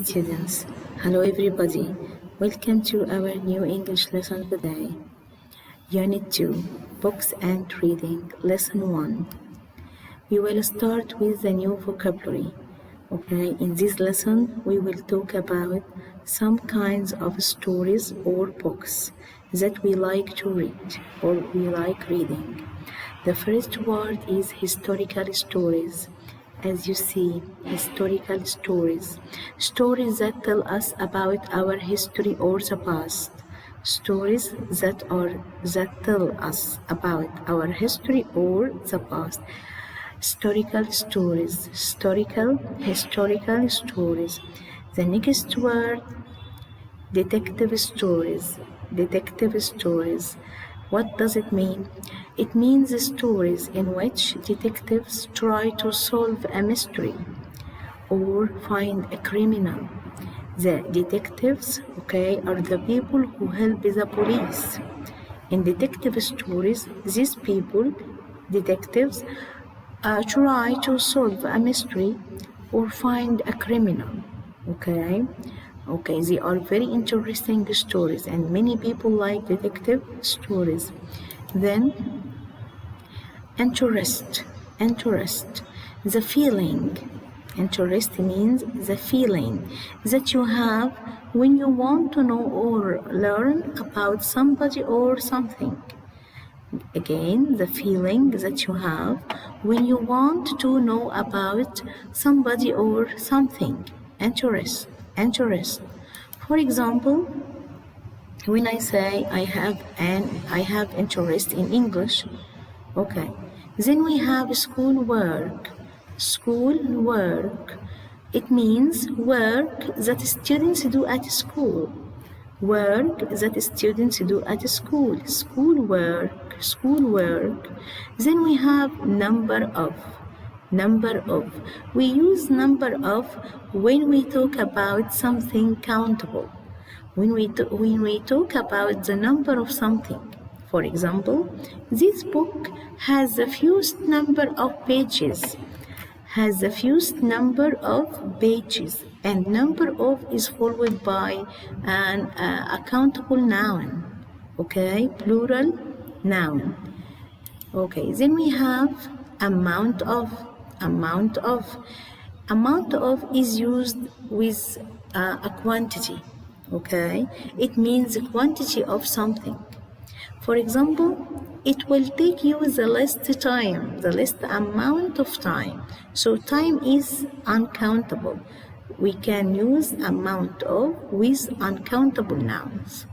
students. Hello everybody. Welcome to our new English lesson today. Unit 2, Books and Reading, Lesson 1. We will start with the new vocabulary. Okay, in this lesson we will talk about some kinds of stories or books that we like to read or we like reading. The first word is historical stories. As you see, historical stories. Stories that tell us about our history or the past. Stories that tell us about our history or the past. Historical stories. Historical stories. The next word, detective stories. Detective stories. What does it mean? It means stories in which detectives try to solve a mystery or find a criminal. The detectives, are the people who help the police. In detective stories, these people, detectives, try to solve a mystery or find a criminal. Okay, they are very interesting stories and many people like detective stories. Then, interest, the feeling. Interest means the feeling that you have when you want to know or learn about somebody or something. Again, the feeling that you have when you want to know about somebody or something. Interest. For example, when I say I have interest in English, then we have schoolwork. It means work that students do at school. Schoolwork. Then we have number of. We use number of when we talk about something countable. When we talk about the number of something. For example, this book has the fewest number of pages. And number of is followed by an accountable noun. Plural noun. Then we have amount of is used with a quantity. It means the quantity of something. For example, it will take you the least amount of time. So time is uncountable. We can use amount of with uncountable nouns,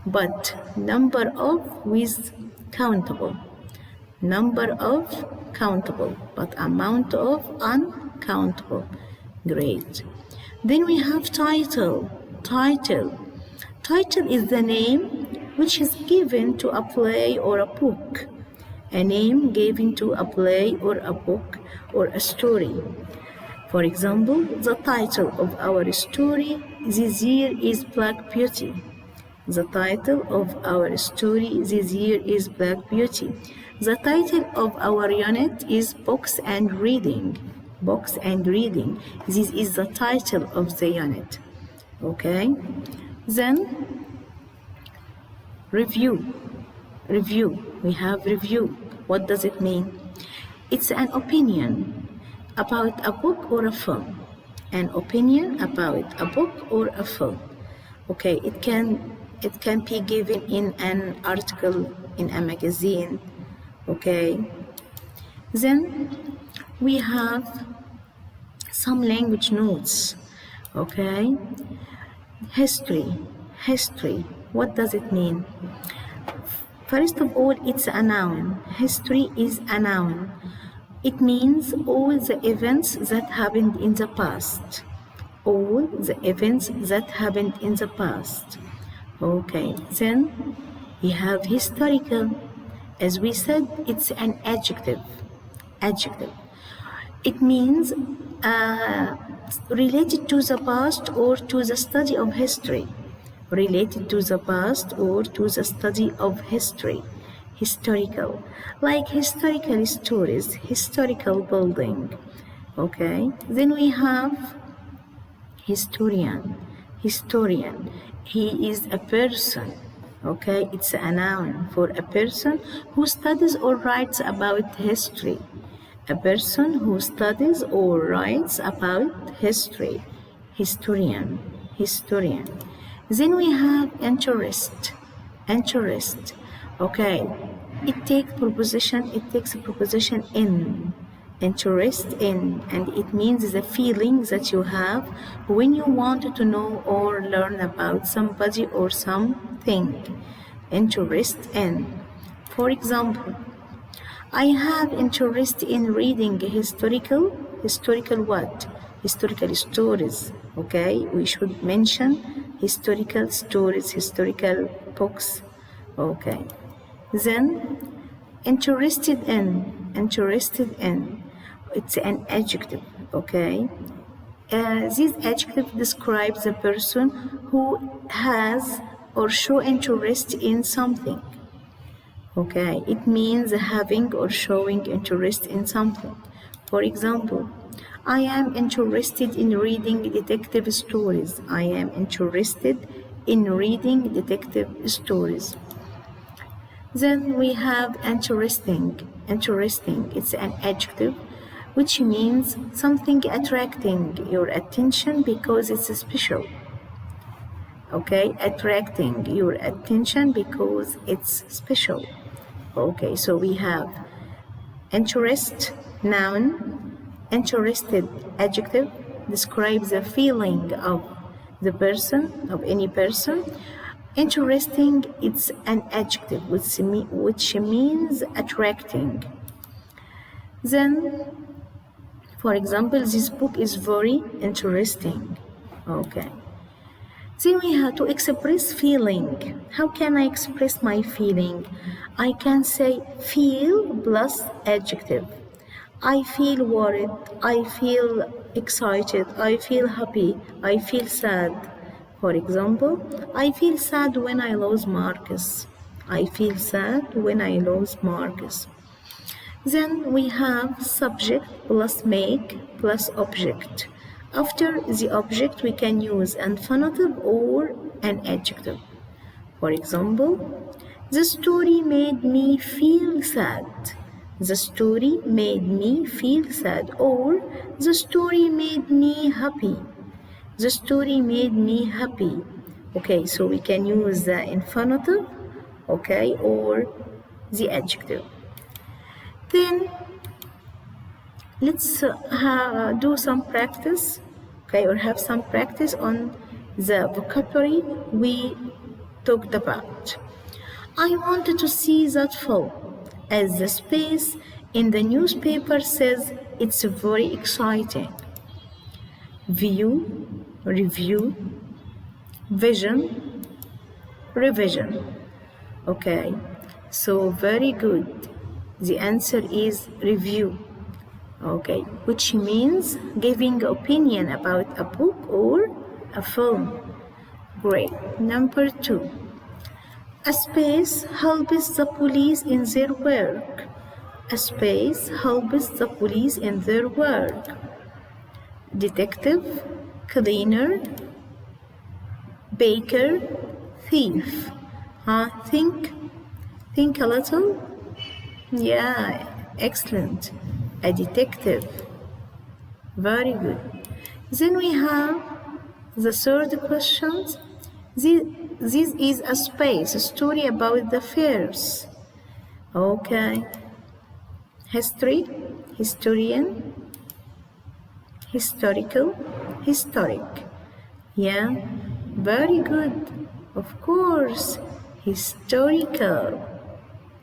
but number of with countable. Number of countable, but amount of uncountable. Great. Then we have title. Title is the name which is given to a play or a book. A name given to a play or a book or a story. For example, the title of our story this year is Black Beauty. The title of our story this year is Black Beauty. The title of our unit is Books and Reading. This is the title of the unit. Then review. We have review. What does it mean? It's an opinion about a book or a film. An opinion about a book or a film. It can be given in an article, in a magazine. Then we have some language notes. History. What does it mean? First of all, it's a noun. History is a noun. It means all the events that happened in the past. Then we have historical. As we said, it's an adjective. It means related to the past or to the study of history. Historical, like historical stories, historical building. Then we have historian, historian. He is a person. Okay, it's a noun for a person who studies or writes about history. A person who studies or writes about history. Historian, historian. Then we have interest, interest. Okay, it takes a preposition in. Interest in, and it means the feeling that you have when you want to know or learn about somebody or something. Interest in. For example, I have interest in reading historical what? Historical stories. Okay, we should mention historical stories, historical books. Okay, then interested in, interested in. It's an adjective, okay? This adjective describes a person who has or show interest in something. Okay, it means having or showing interest in something. For example, I am interested in reading detective stories. I am interested in reading detective stories. Then we have interesting. Interesting, it's an adjective which means something attracting your attention because it's special. Okay, attracting your attention because it's special. Okay, so we have interest, noun, interested, adjective, describes the feeling of the person, of any person. Interesting, it's an adjective which means attracting. Then, for example, this book is very interesting. Okay. Then we have to express feeling. How can I express my feeling? I can say feel plus adjective. I feel worried. I feel excited. I feel happy. I feel sad. For example, I feel sad when I lose Marcus. I feel sad when I lose Marcus. Then we have subject plus make plus object. After the object, we can use an infinitive or an adjective. For example, the story made me feel sad. The story made me feel sad. Or the story made me happy. The story made me happy. Okay, so we can use the infinitive, okay, or the adjective. Then let's do some practice, okay, or have some practice on the vocabulary we talked about. I wanted to see that film, as the space in the newspaper says it's very exciting. View, review, vision, revision. Okay, so very good. The answer is review. Okay, which means giving opinion about a book or a film. Great. Number 2. A space helps the police in their work. A space helps the police in their work. Detective, cleaner, baker, thief. Think a little. Yeah, excellent. A detective. Very good. Then we have the third question. This is a space, a story about the fairs. Okay. History, historian, historical, historic. Yeah, very good. Of course, historical.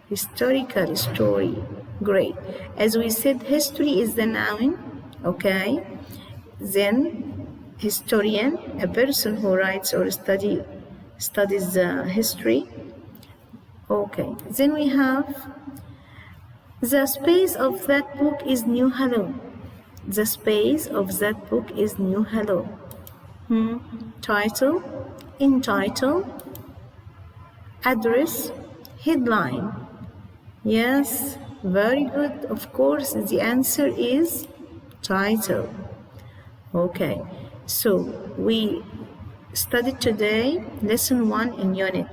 Historical story. Great. As we said, history is the noun. Okay. Then historian, a person who writes or studies history. Okay. Then we have the space of that book is New Hello. The space of that book is New Hello. Title, entitle, address, headline. Yes, very good. Of course, the answer is title. Okay. So we studied today lesson 1 in unit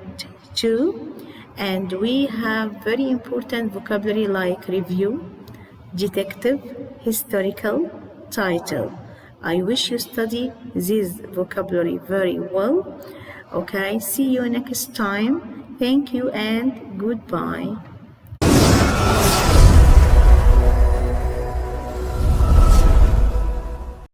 2, and we have very important vocabulary like review, detective, historical, title. I wish you study this vocabulary very well. Okay, see you next time. Thank you and goodbye.